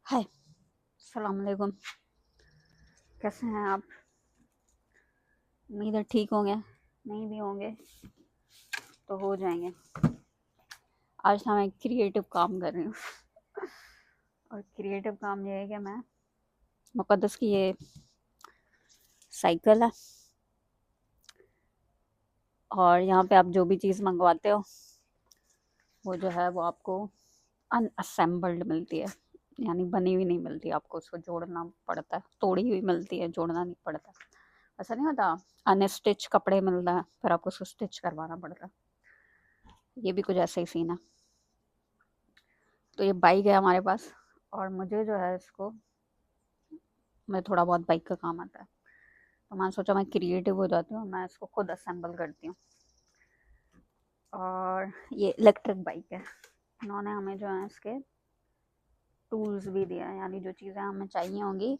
हाय, अस्सलाम वालेकुम। कैसे हैं आप? उम्मीद है ठीक होंगे। नहीं भी होंगे तो हो जाएंगे। आज ना मैं क्रिएटिव काम कर रही हूँ और क्रिएटिव काम ये है कि मैं मुक़द्दस की ये साइकिल है और यहाँ पे आप जो भी चीज़ मंगवाते हो वो जो है वो आपको अनअसेंबल्ड मिलती है, यानी बनी हुई नहीं मिलती। आपको उसको जोड़ना पड़ता है, तोड़ी हुई मिलती है, जोड़ना नहीं पड़ता। ऐसा नहीं होता अनस्टिच कपड़े मिल रहा है फिर आपको उसको स्टिच करवाना पड़ रहा है। ये भी कुछ ऐसा ही सीन है। तो ये बाइक है हमारे पास और मुझे जो है इसको मैं थोड़ा बहुत बाइक का काम आता है, तो मैंने सोचा मैं क्रिएटिव हो जाती हूँ, मैं इसको खुद असेंबल करती हूँ। और ये इलेक्ट्रिक बाइक है। इन्होंने हमें जो है इसके टूल्स भी दिया है, यानी जो चीज़ें हमें चाहिए होंगी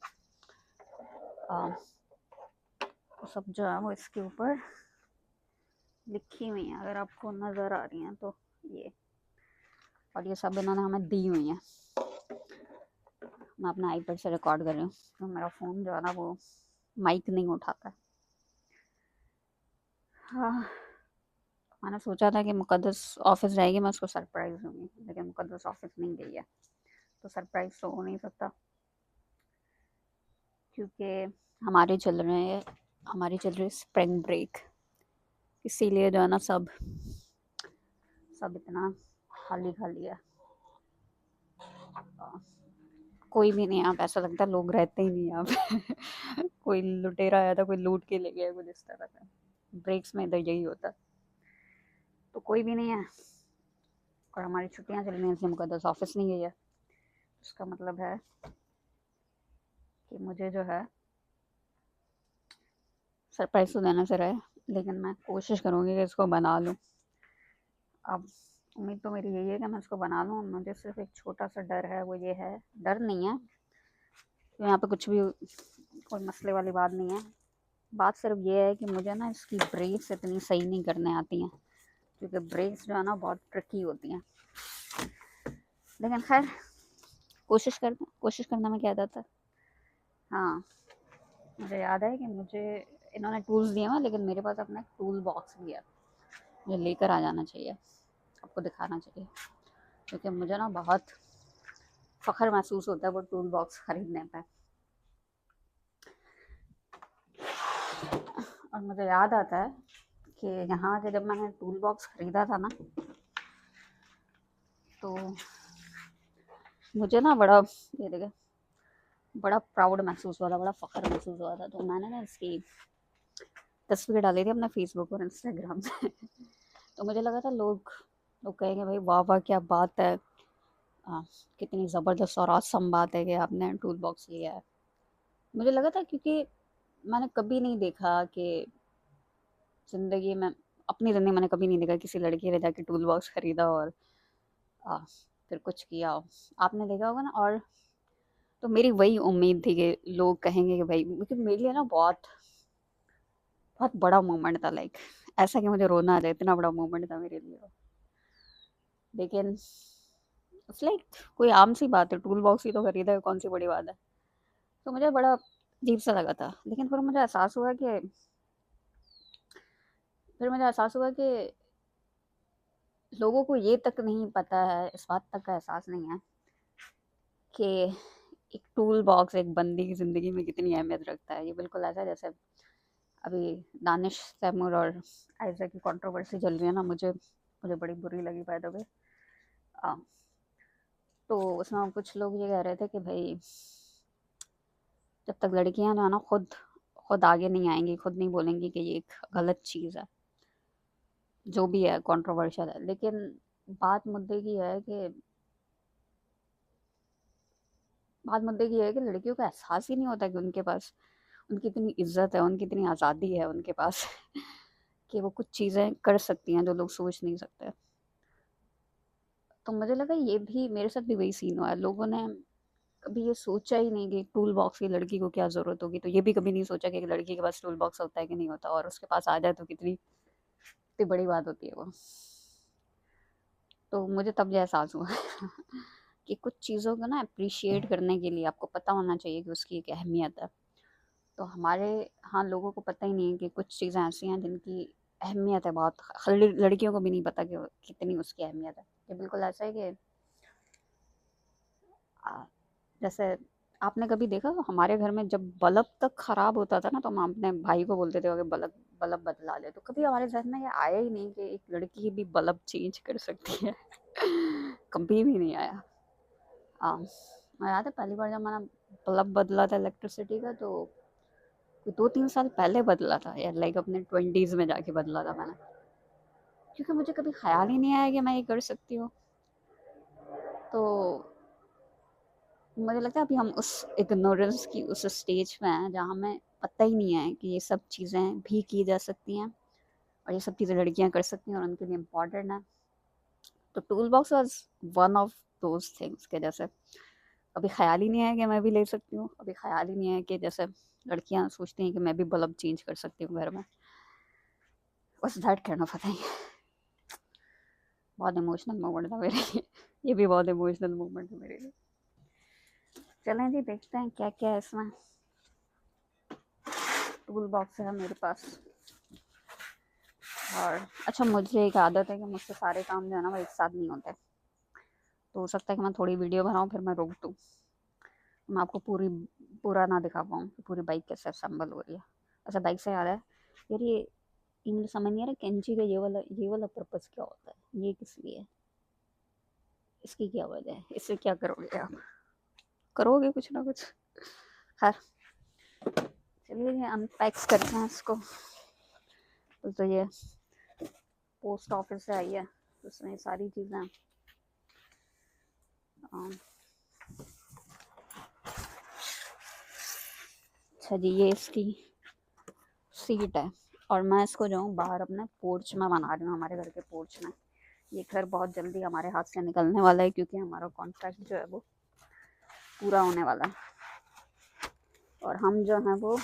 वो सब जो है वो इसके ऊपर लिखी हुई हैं, अगर आपको नज़र आ रही हैं तो ये। और ये सब इन्होंने हमें दी हुई हैं। मैं अपना आईपैड से रिकॉर्ड कर रही हूँ तो मेरा फ़ोन जो है ना वो माइक नहीं उठाता। हाँ, मैंने सोचा था कि मुक़द्दस ऑफिस जाएगी, मैं उसको सरप्राइज़ दूंगी, लेकिन मुक़द्दस ऑफिस नहीं गई है तो सरप्राइज़ तो हो नहीं सकता, क्योंकि हमारी चल रही है स्प्रिंग ब्रेक। इसीलिए जो है ना सब सब इतना खाली खाली है। कोई भी नहीं, आप ऐसा लगता है लोग रहते ही नहीं यहाँ पे कोई लुटेरा आया था, कोई लूट के ले गया, कुछ इस तरह का। ब्रेक्स में इधर यही होता है, तो कोई भी नहीं है और हमारी छुट्टियां चल रही हैं, इसलिए मुक़द्दस ऑफिस नहीं गई है। इसका मतलब है कि मुझे जो है सरप्राइज़ तो देना से रहे, लेकिन मैं कोशिश करूँगी कि इसको बना लूँ। अब उम्मीद तो मेरी यही है कि मैं इसको बना लूँ। मुझे सिर्फ एक छोटा सा डर है, वो ये है, डर नहीं है तो यहाँ पे कुछ भी कोई मसले वाली बात नहीं है। बात सिर्फ ये है कि मुझे ना इसकी ब्रेक्स इतनी सही नहीं करने आती हैं, क्योंकि ब्रेक्स जो है ना बहुत ट्रिकी होती हैं। लेकिन खैर कोशिश करने में क्या जाता है। हाँ, मुझे याद है कि मुझे इन्होंने टूल्स दिए हैं, लेकिन मेरे पास अपना टूल बॉक्स भी है, मुझे लेकर आ जाना चाहिए, आपको दिखाना चाहिए, क्योंकि मुझे ना बहुत फ़ख्र महसूस होता है वो टूल बॉक्स ख़रीदने पे। और मुझे याद आता है कि यहाँ के जब मैंने टूल बॉक्स ख़रीदा था ना, तो मुझे ना ये देखे बड़ा प्राउड महसूस हुआ था, बड़ा फ़ख्र महसूस हुआ था। तो मैंने ना इसकी तस्वीर डाली थी अपने फेसबुक और इंस्टाग्राम पे तो मुझे लगा था लोग लोग कहेंगे भाई वाह वाह क्या बात है, आ, कितनी ज़बरदस्त और ऑसम बात है कि आपने टूल बॉक्स लिया है। मुझे लगा था क्योंकि मैंने कभी नहीं देखा कि ज़िंदगी में अपनी ज़िंदगी मैंने कभी नहीं देखा किसी लड़की ने जाके टूल बॉक्स ख़रीदा और आ, फिर कुछ किया हो। आपने देखा होगा ना। और तो मेरी वही उम्मीद थी कि लोग कहेंगे कि भाई, क्योंकि मेरे लिए ना बहुत बहुत बड़ा मोमेंट था, लाइक ऐसा कि मुझे रोना आ जाए, इतना बड़ा मोमेंट था मेरे लिए वो। लेकिन इट्स लाइक कोई आम सी बात है, टूल बॉक्स ही तो खरीदा है, कौन सी बड़ी बात है। तो मुझे बड़ा अजीब सा लगा था, लेकिन फिर मुझे एहसास हुआ कि लोगों को ये तक नहीं पता है, इस बात तक का एहसास नहीं है कि एक टूल बॉक्स एक बंदी की ज़िंदगी में कितनी अहमियत रखता है। ये बिल्कुल ऐसा है जैसे अभी दानिश तैमूर और आयशा की कंट्रोवर्सी चल रही है ना, मुझे मुझे बड़ी बुरी लगी बाय द वे। तो उसमें कुछ लोग ये कह रहे थे कि भाई जब तक लड़कियां जो है ना खुद खुद आगे नहीं आएंगी, खुद नहीं बोलेंगी कि ये एक गलत चीज़ है, जो भी है कंट्रोवर्शियल है, लेकिन बात मुद्दे की है कि बात मुद्दे की है कि लड़कियों को एहसास ही नहीं होता कि उनके पास उनकी इतनी इज्जत है, उनकी इतनी आज़ादी है उनके पास कि वो कुछ चीज़ें कर सकती हैं जो लोग सोच नहीं सकते। तो मुझे लगा ये भी मेरे साथ भी वही सीन हुआ है। लोगों ने कभी ये सोचा ही नहीं कि टूल बॉक्स की लड़की को क्या ज़रूरत होगी, तो ये भी कभी नहीं सोचा कि एक लड़की के पास टूल बॉक्स होता है कि नहीं होता, और उसके पास आ जाए तो कितनी कितनी बड़ी बात होती है वो। तो मुझे तब ये एहसास हुआ कि कुछ चीज़ों को ना अप्रिशिएट करने के लिए आपको पता होना चाहिए कि उसकी एक अहमियत है। तो हमारे यहाँ लोगों को पता ही नहीं है कि कुछ चीज़ें ऐसी हैं जिनकी अहमियत है बहुत। लड़कियों को भी नहीं पता कि कितनी उसकी अहमियत है। ये बिल्कुल ऐसा है कि जैसे आपने कभी देखा हमारे घर में जब बल्ब तक खराब होता था ना, तो हम अपने भाई को बोलते थे कि बल्ब बल्ब बदला ले। तो कभी हमारे जहन में ये आया ही नहीं कि एक लड़की भी बल्ब चेंज कर सकती है। कभी भी नहीं आया। मैं याद है पहली बार जब मैंने बल्ब बदला था इलेक्ट्रिसिटी का, तो 2-3 साल पहले बदला था यार, लाइक अपने 20s में जाके बदला था मैंने, क्योंकि मुझे कभी ख्याल ही नहीं आया कि मैं ये कर सकती हूँ। तो मुझे लगता है अभी हम उस इग्नोरेंस की उस स्टेज में हैं जहाँ हमें पता ही नहीं है कि ये सब चीज़ें भी की जा सकती हैं और ये सब चीज़ें लड़कियां कर सकती हैं और उनके लिए इम्पॉर्टेंट है। तो tool box was one of those things के जैसे अभी ख्याल ही नहीं है कि मैं भी ले सकती हूँ। अभी ख्याल ही नहीं है कि जैसे लड़कियां सोचती हैं कि मैं भी बल्ब चेंज कर सकती हूँ घर में। बस that kind of a thing. बहुत इमोशनल मोमेंट था मेरे लिए। ये भी बहुत इमोशनल मोमेंट है मेरे लिए। चलें जी, देखते हैं क्या क्या है इसमें। टूल बॉक्स है मेरे पास। और अच्छा, मुझे एक आदत है कि मुझसे सारे काम जो है ना वो एक साथ नहीं होते। तो हो सकता है कि मैं थोड़ी वीडियो बनाऊँ फिर मैं रोक दूँ, मैं आपको पूरा ना दिखा पाऊँ कि पूरी बाइक कैसे असेंबल हो रही है। अच्छा, बाइक से याद है यार, ये मुझे समझ नहीं आ रहा कैंची का ये वाला पर्पज़ क्या होता है, ये किस लिए है, इसकी क्या वजह है, इससे क्या करोगे आप? करोगे कुछ ना कुछ। खैर, चलिए अनपैक करते हैं इसको। तो ये पोस्ट ऑफिस से आई है, तो उसमें सारी चीज़ें अच्छा जी, ये इसकी सीट है और मैं इसको जो हूँ बाहर अपने पोर्च में बना रही हूँ, हमारे घर के पोर्च में। ये घर बहुत जल्दी हमारे हाथ से निकलने वाला है क्योंकि हमारा कॉन्ट्रैक्ट जो है वो पूरा होने वाला है और हम जो हैं वो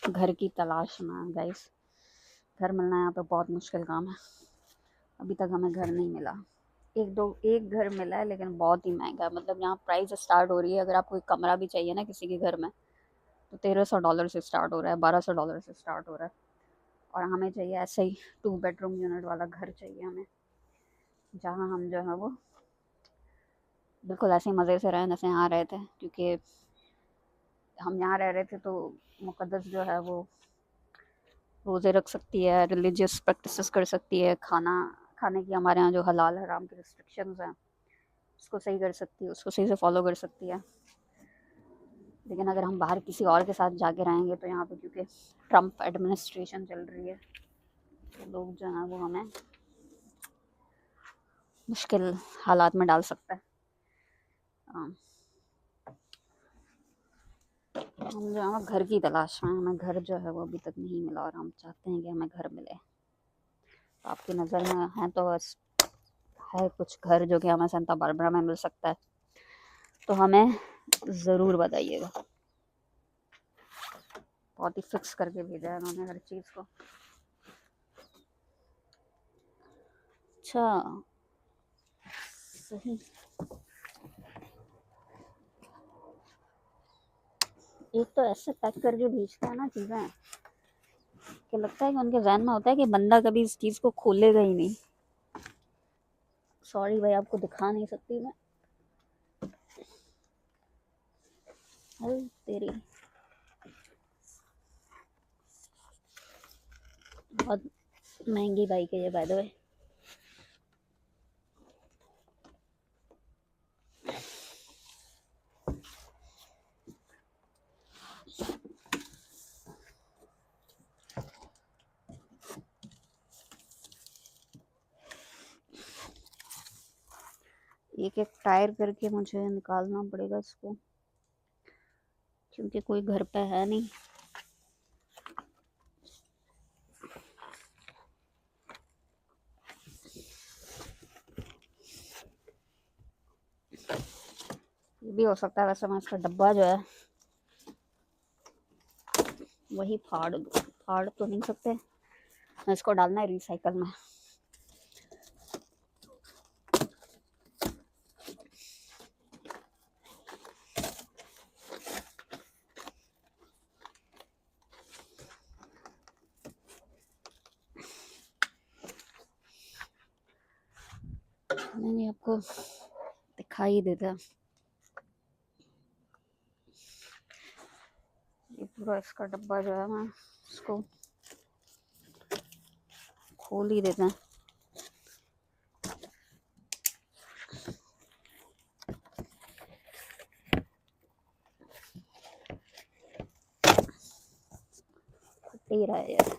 घर की तलाश में हैं गाइस। घर मिलना यहाँ पे बहुत मुश्किल काम है। अभी तक हमें घर नहीं मिला। एक घर मिला है लेकिन बहुत ही महंगा है। मतलब यहाँ प्राइस स्टार्ट हो रही है, अगर आपको एक कमरा भी चाहिए ना किसी के घर में, तो $1300 से स्टार्ट हो रहा है, $1200 से स्टार्ट हो रहा है। और हमें चाहिए ऐसे ही 2 बेडरूम यूनिट वाला घर चाहिए हमें, जहाँ हम जो है वो बिल्कुल ऐसे ही मज़े से रहें जैसे यहाँ रहे थे। क्योंकि हम यहाँ रह रहे थे तो मुक़द्दस जो है वो रोज़े रख सकती है, रिलीजियस प्रैक्टिसेस कर सकती है, खाने की हमारे यहाँ जो हलाल हराम की रिस्ट्रिक्शंस हैं उसको सही कर सकती है, उसको सही से फॉलो कर सकती है। लेकिन अगर हम बाहर किसी और के साथ जाके रहेंगे तो यहाँ पे क्योंकि ट्रम्प एडमिनिस्ट्रेशन चल रही है, तो लोग जो हैं वो हमें मुश्किल हालात में डाल सकता है। हम जो है घर की तलाश में, हमें घर जो है वो अभी तक नहीं मिला और हम चाहते हैं कि हमें घर मिले। तो आपकी नज़र में है तो बस है कुछ घर जो कि हमें सेंटा बारबरा में मिल सकता है, तो हमें ज़रूर बताइएगा। बहुत ही फिक्स करके भेजा है उन्होंने हर चीज़ को। अच्छा, सही। एक तो ऐसे पैक करके भेजते हैं ना चीज़ें कि लगता है कि उनके जहन में होता है कि बंदा कभी इस चीज़ को खोलेगा ही नहीं। सॉरी भाई, आपको दिखा नहीं सकती मैं। अरे तेरी, बहुत महंगी बाइक है ये बाय द वे। एक एक टायर करके मुझे निकालना पड़ेगा इसको, क्योंकि कोई घर पे है नहीं। ये भी हो सकता है वैसे मैं इसका डब्बा जो है वही फाड़ तो नहीं सकते, मैं इसको डालना है रिसाइकल में। पता नहीं आपको दिखाई देता है। ये पूरा इसका डब्बा जो है मैं इसको खोल ही देते हैं। फट ही रहा है यार।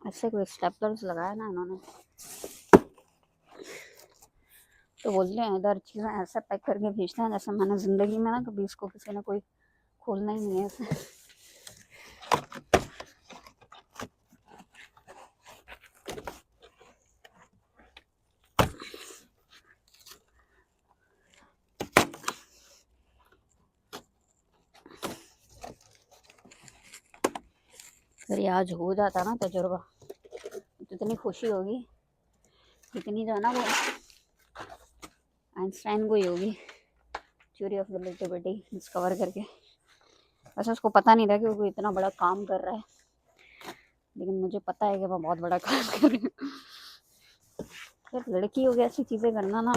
ऐसे कोई स्टेपलर्स लगाया ना इन्होंने, तो बोलते हैं इधर चीज़ें ऐसे पैक करके भेजते हैं जैसे मैंने ज़िंदगी में ना कभी इसको किसी ने कोई खोलना ही नहीं है ऐसे। अगर ये आज हो जाता ना तजुर्बा, तो इतनी खुशी होगी, इतनी जो है ना वो आइंस्टाइन को ही होगी, थ्योरी ऑफ रिलेटिविटी डिस्कवर करके। वैसे उसको पता नहीं था कि वो कोई इतना बड़ा काम कर रहा है, लेकिन मुझे पता है कि मैं बहुत बड़ा काम कर रही हूँ। यार लड़की हो गया ऐसी चीज़ें करना ना,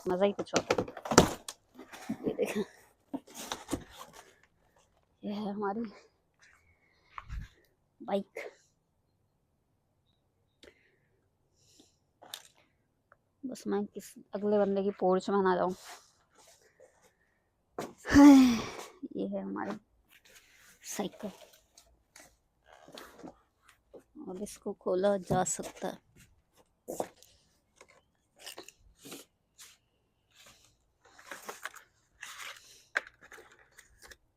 मज़ा ही कुछ होता है। ये देखो, ये है हमारी बाइक। बस मैं किस अगले बंदे की पोर्च में ना जाऊँ। ये है हमारी साइकिल, और इसको खोला जा सकता है।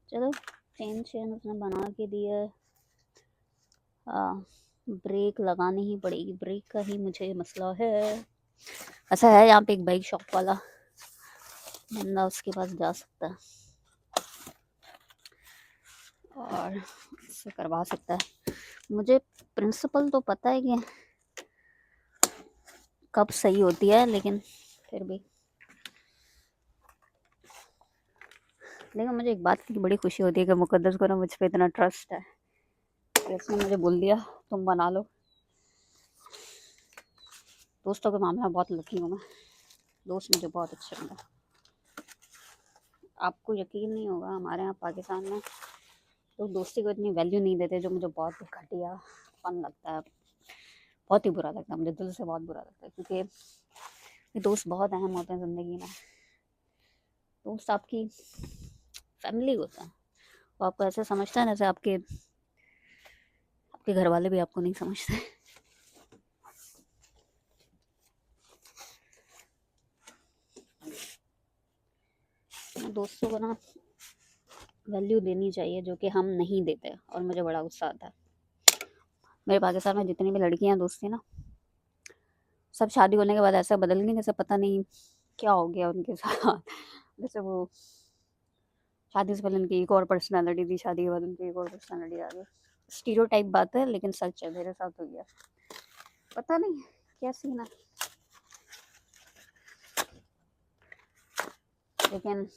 चलो चेन उसने बना के दिया, ब्रेक लगानी ही पड़ेगी, ब्रेक का ही मुझे मसला है। ऐसा है यहाँ पे एक बाइक शॉप वाला बंदा, उसके पास जा सकता है और इससे करवा सकता है। मुझे प्रिंसिपल तो पता है कि कब सही होती है, लेकिन फिर भी मुझे एक बात की बड़ी खुशी होती है कि मुकद्दस को ना मुझ पर इतना ट्रस्ट है कि उसने मुझे बोल दिया तुम बना लो। दोस्तों के मामले में बहुत लकी हूँ मैं, दोस्त मुझे बहुत अच्छे मिले। आपको यकीन नहीं होगा, हमारे यहाँ पाकिस्तान में तो दोस्ती को इतनी वैल्यू नहीं देते, जो मुझे बहुत घटिया फन लगता है, बहुत ही बुरा लगता है, मुझे दिल से बहुत बुरा लगता है। क्योंकि ये दोस्त बहुत अहम होते हैं ज़िंदगी में। दोस्त आपकी फैमिली होता है, वो आपको ऐसे समझता है जैसे आपके घर वाले भी आपको नहीं समझते। दोस्तों को ना वैल्यू देनी चाहिए जो कि हम नहीं देते, और मुझे बड़ा गुस्सा आता है। मेरे पाकिस्तान में जितनी भी लड़कियां दोस्त थी ना, सब शादी होने के बाद ऐसा बदल गई जैसे पता नहीं क्या हो गया उनके साथ। जैसे वो शादी से पहले उनकी एक और पर्सनालिटी थी, शादी के बाद उनकी एक और पर्सनालिटी आ गई। स्टीरियोटाइप बात है लेकिन सच है, मेरे साथ हो गया। पता नहीं क्या सीन है, लेकिन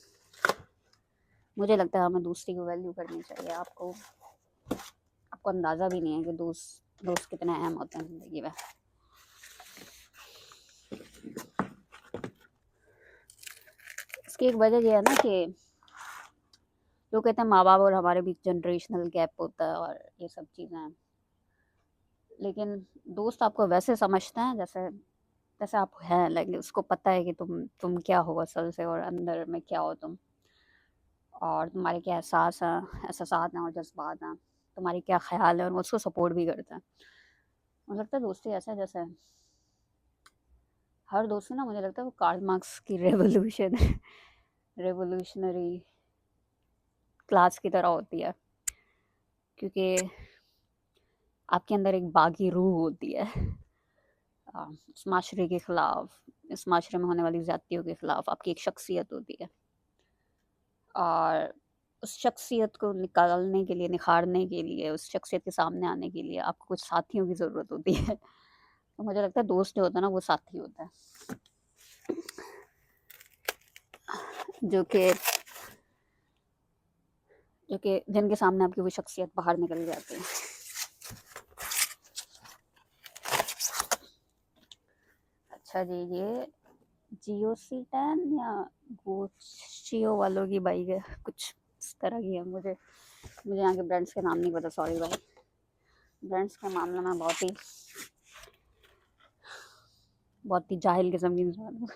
मुझे लगता है हमें दोस्ती को वैल्यू करनी चाहिए। आपको अंदाज़ा भी नहीं है कि दोस्त कितने अहम होते हैं ज़िंदगी में। इसकी एक वजह यह है ना कि लोग कहते हैं माँ बाप और हमारे बीच जनरेशनल गैप होता है और ये सब चीज़ें हैं, लेकिन दोस्त आपको वैसे समझते हैं जैसे जैसे आप हैं, लाइक उसको पता है कि तुम क्या हो असल से, और अंदर में क्या हो तुम, और तुम्हारे क्या एहसास हैं और जज्बात हैं, तुम्हारी क्या ख्याल है, और वो उसको सपोर्ट भी करते हैं। मुझे लगता है दोस्ती ऐसा है जैसे हर दोस्ती ना, मुझे लगता है वो कार्ल मार्क्स की रेवोल्यूशनरी क्लास की तरह होती है, क्योंकि आपके अंदर एक बागी रूह होती है। इस माशरे के ख़िलाफ़, इस माशरे में होने वाली ज़्यादतियों के ख़िलाफ़ आपकी एक शख्सियत होती है, और उस शख्सियत को निकालने के लिए, निखारने के लिए, उस शख्सियत के सामने आने के लिए आपको कुछ साथियों की ज़रूरत होती है। तो मुझे लगता है दोस्त जो होता है ना, वो साथी होता है, जो कि जिनके सामने आपकी वो शख्सियत बाहर निकल जाती है। अच्छा जी, ये जियो सी 10 या गोचियो वालों की बाइक है, कुछ इस तरह की है। मुझे मुझे यहाँ के ब्रांड्स के नाम नहीं पता, सॉरी भाई। ब्रांड्स के मामले में बहुत ही जाहिल किस्म की इंसान हूँ।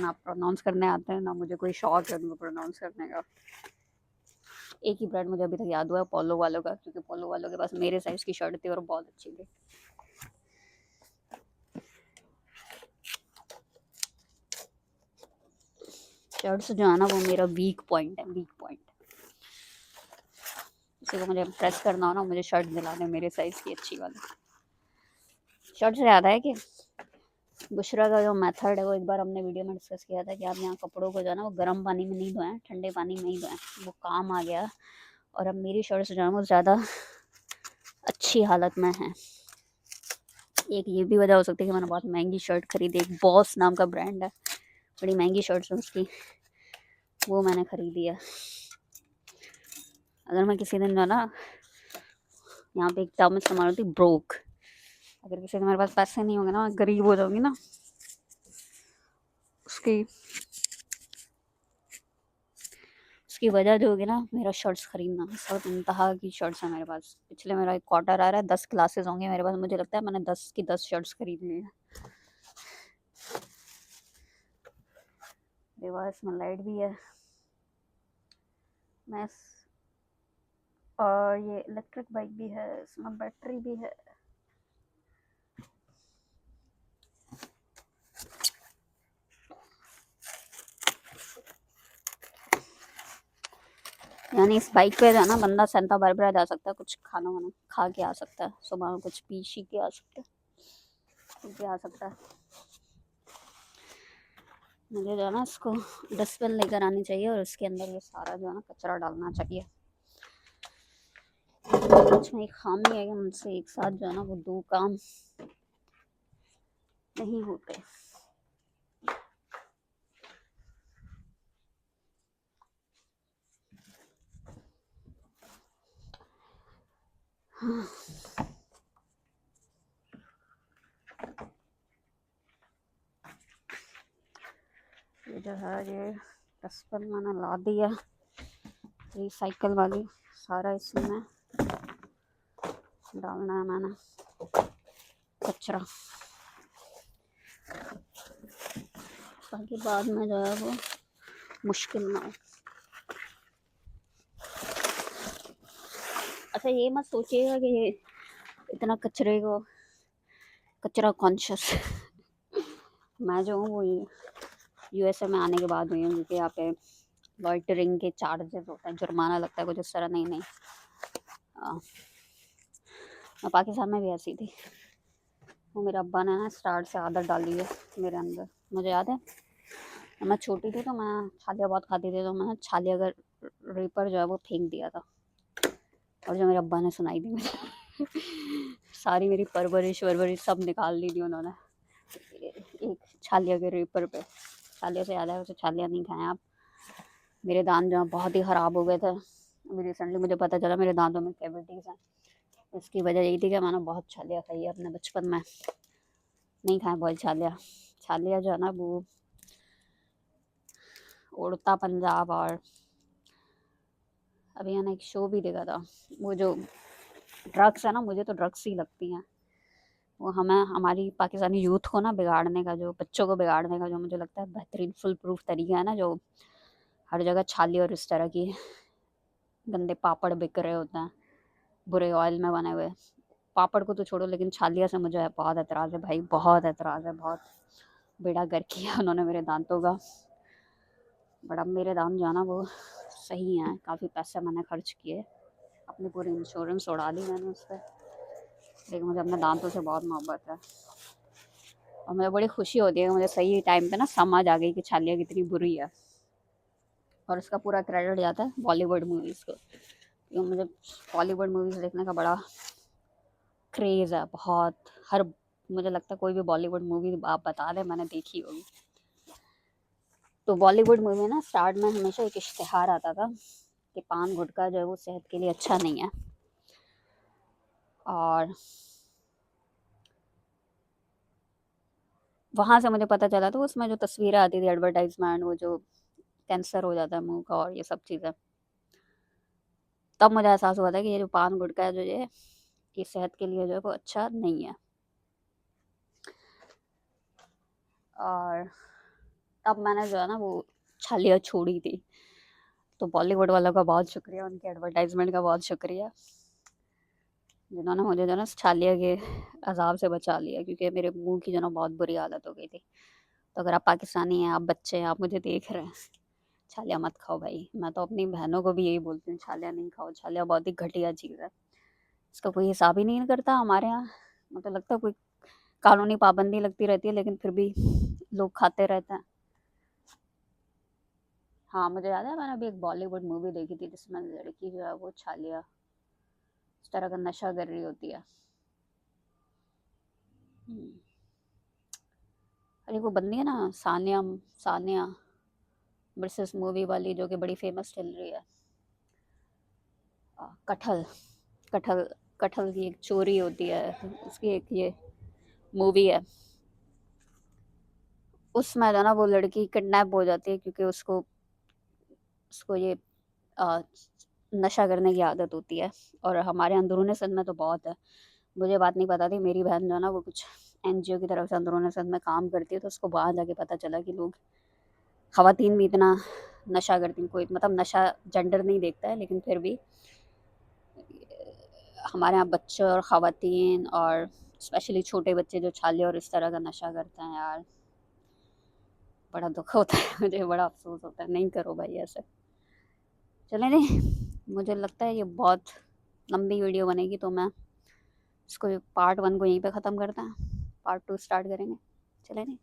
ना प्रोनाउंस करने आते हैं, ना मुझे कोई शौक है उनको प्रोनाउंस करने का। एक ही ब्रांड मुझे अभी तक याद हुआ है, पोलो वालों का, क्योंकि पोलो वालों के पास मेरे साइज़ की शर्ट थी और बहुत अच्छी थी। शर्ट्स जो है ना, वो मेरा वीक पॉइंट है, वीक पॉइंट। किसी को मुझे इम्प्रेस करना हो ना, मुझे शर्ट दिला दे मेरे साइज़ की अच्छी वाली। शर्ट से याद है कि बुशरा का जो मेथड है, वो एक बार हमने वीडियो में डिस्कस किया था कि आप यहाँ कपड़ों को जो है ना, वो गर्म पानी में नहीं धोएं, ठंडे पानी में ही धोएं। वो काम आ गया, और अब मेरी शर्ट्स जो है वो ज़्यादा अच्छी हालत में है। एक ये भी वजह हो सकती है कि मैंने बहुत महंगी शर्ट खरीदी, एक बॉस नाम का ब्रांड है, बड़ी महंगी शर्ट्स है उसकी, वो मैंने खरीदी है। अगर मैं किसी दिन जो है ना, यहाँ पे एक टर्म इस्तेमाल होती, ब्रोक, अगर किसी दिन मेरे पास पैसे नहीं होंगे ना, गरीब हो जाऊंगी ना, उसकी उसकी वजह जो होगी ना, मेरा शर्ट्स खरीदना। बहुत इंतहा की शर्ट्स है मेरे पास। पिछले मेरा एक क्वार्टर आ रहा है, 10 क्लासेस होंगे मेरे पास, मुझे लगता है मैंने 10 की 10 शर्ट्स खरीद ली है। रिवर्स में लाइट भी है, मैं और ये इलेक्ट्रिक बाइक भी है, इसमें बैटरी भी है। यानी इस बाइक पे जो है ना, बंदा सेंटा बारबरा जा सकता है, कुछ खाना वाना खा के आ सकता है, सुबह में कुछ पी शी के आ सकता है, पी के आ सकता है। मुझे जो है ना, इसको डस्टबिन लेकर आनी चाहिए और इसके अंदर ये सारा जो है ना कचरा डालना चाहिए। कुछ में एक खामी है कि मुझसे एक साथ जो है ना, वो 2 काम नहीं होते। हाँ। ये जो है, ये डस्टबिन मैंने ला दिया, रिसाइकल वाली, सारा इसमें डालना है मैंने कचरा, ताकि बाद में जो है वो मुश्किल ना हो। अच्छा, ये मत सोचिएगा कि ये इतना कचरा कॉन्शियस मैं जो हूँ वो यूएसए में आने के बाद हुई हूँ, क्योंकि यहाँ पे लॉइटरिंग के चार्जेस होते हैं, जुर्माना लगता है कुछ इस तरह। नहीं, मैं पाकिस्तान में भी ऐसी थी। वो मेरे अब्बा ने ना स्टार्ट से आदत डाली है मेरे अंदर। मुझे याद है, जब मैं छोटी थी तो मैं छालिया बहुत खाती थी, तो मैंने छालिया का रेपर जो है वो फेंक दिया था, और जो मेरे अब्बा ने सुनाई दी मुझे सारी मेरी परवरिश वरवरिश सब निकाल दी थी उन्होंने एक छालिया के रेपर पे। छालिया से याद है, उसे छालिया नहीं खाएं आप। मेरे दांत जो बहुत ही ख़राब हो गए थे, अभी रिसेंटली मुझे पता चला मेरे दांतों में कैविटीज़ हैं। इसकी वजह यही थी कि मैंने बहुत छालिया खाई है अपने बचपन में। नहीं खाएं बहुत छालिया। छालिया जो है ना, वो उड़ता पंजाब, और अभी मैंने एक शो भी देखा था, वो जो ड्रग्स है ना, मुझे तो ड्रग्स ही लगती हैं। वो हमें हमारी पाकिस्तानी यूथ को ना बिगाड़ने का, जो बच्चों को बिगाड़ने का जो मुझे लगता है बेहतरीन फुल प्रूफ तरीका है ना, जो हर जगह छाली और इस तरह की गंदे पापड़ बिक रहे होते हैं बुरे ऑयल में बने हुए। पापड़ को तो छोड़ो, लेकिन छालिया से मुझे बहुत एतराज़ है भाई, बहुत एतराज़ है। बहुत बेड़ा गर्क किया उन्होंने मेरे दांतों का। बड़ा मेरे दांत जो है ना वो सही हैं, काफ़ी पैसे मैंने खर्च किए, अपनी पूरी इंश्योरेंस उड़ा दी मैंने उस पर, लेकिन मुझे अपने दांतों से बहुत मोहब्बत है। और मुझे बड़ी खुशी होती है कि मुझे सही टाइम पे ना समझ आ गई कि छालिया कितनी बुरी है, और उसका पूरा क्रेडिट जाता है बॉलीवुड मूवीज़ को, क्योंकि मुझे बॉलीवुड मूवीज़ देखने का बड़ा क्रेज़ है बहुत। हर मुझे लगता है कोई भी बॉलीवुड मूवी आप बता दें, मैंने देखी होगी। तो बॉलीवुड मूवी ना, स्टार्ट में हमेशा एक इश्तिहार आता था कि पान गुटखा जो है वो सेहत के लिए अच्छा नहीं है, और वहाँ से मुझे पता चला, तो उसमें जो तस्वीरें आती थी एडवर्टाइजमेंट, वो जो कैंसर हो जाता है मुंह का और ये सब चीज़ें, तब मुझे एहसास हुआ था कि ये जो पान गुटखा है जो ये सेहत के लिए जो है वो अच्छा नहीं है। और तब मैंने जो है ना वो छालिया छोड़ी थी। तो बॉलीवुड वालों का बहुत शुक्रिया, उनके एडवर्टाइजमेंट का बहुत शुक्रिया, जिन्होंने मुझे जो है ना छालिया के अजाब से बचा लिया, क्योंकि मेरे मुंह की जो ना बहुत बुरी हालत हो गई थी। तो अगर आप पाकिस्तानी हैं, आप बच्चे हैं, आप मुझे देख रहे हैं, छालिया मत खाओ भाई। मैं तो अपनी बहनों को भी यही बोलती हूँ, छालिया नहीं खाओ, छालिया बहुत ही घटिया चीज़ है। इसका कोई हिसाब ही नहीं करता हमारे यहाँ। मुझे लगता है कोई कानूनी पाबंदी लगती रहती है, लेकिन फिर भी लोग खाते रहते हैं। हाँ, मुझे याद है मैंने अभी एक बॉलीवुड मूवी देखी थी जिसमें लड़की जो है वो छालिया इस तरह का नशा कर रही होती है। हम्म। अरे वो बंदी है ना, सानिया, सानिया वर्सेस मूवी वाली, जो कि बड़ी फेमस चल रही है। कटहल, कटहल, कटहल की एक चोरी होती है, उसकी एक ये मूवी है। उसमें जो है ना वो लड़की किडनैप हो जाती है, क्योंकि उसको उसको ये अ, नशा करने की आदत होती है। और हमारे अंदरूनी सिंध में तो बहुत है। मुझे बात नहीं पता थी, मेरी बहन जो है ना वो कुछ एनजीओ की तरफ से अंदरूनी सिंध में काम करती है, तो उसको वहाँ जाके पता चला कि लोग, ख़वातीन भी इतना नशा करती हैं। कोई मतलब नशा जेंडर नहीं देखता है, लेकिन फिर भी हमारे यहाँ बच्चे और ख़वातीन और स्पेशली छोटे बच्चे जो छाले और इस तरह का नशा करते हैं यार, बड़ा दुख होता है। मुझे बड़ा अफसोस होता है, नहीं करो भाई ऐसे। चलें नहीं, मुझे लगता है ये बहुत लंबी वीडियो बनेगी, तो मैं इसको पार्ट 1 को यहीं पे ख़त्म करते हैं, पार्ट 2 स्टार्ट करेंगे। चलें नहीं।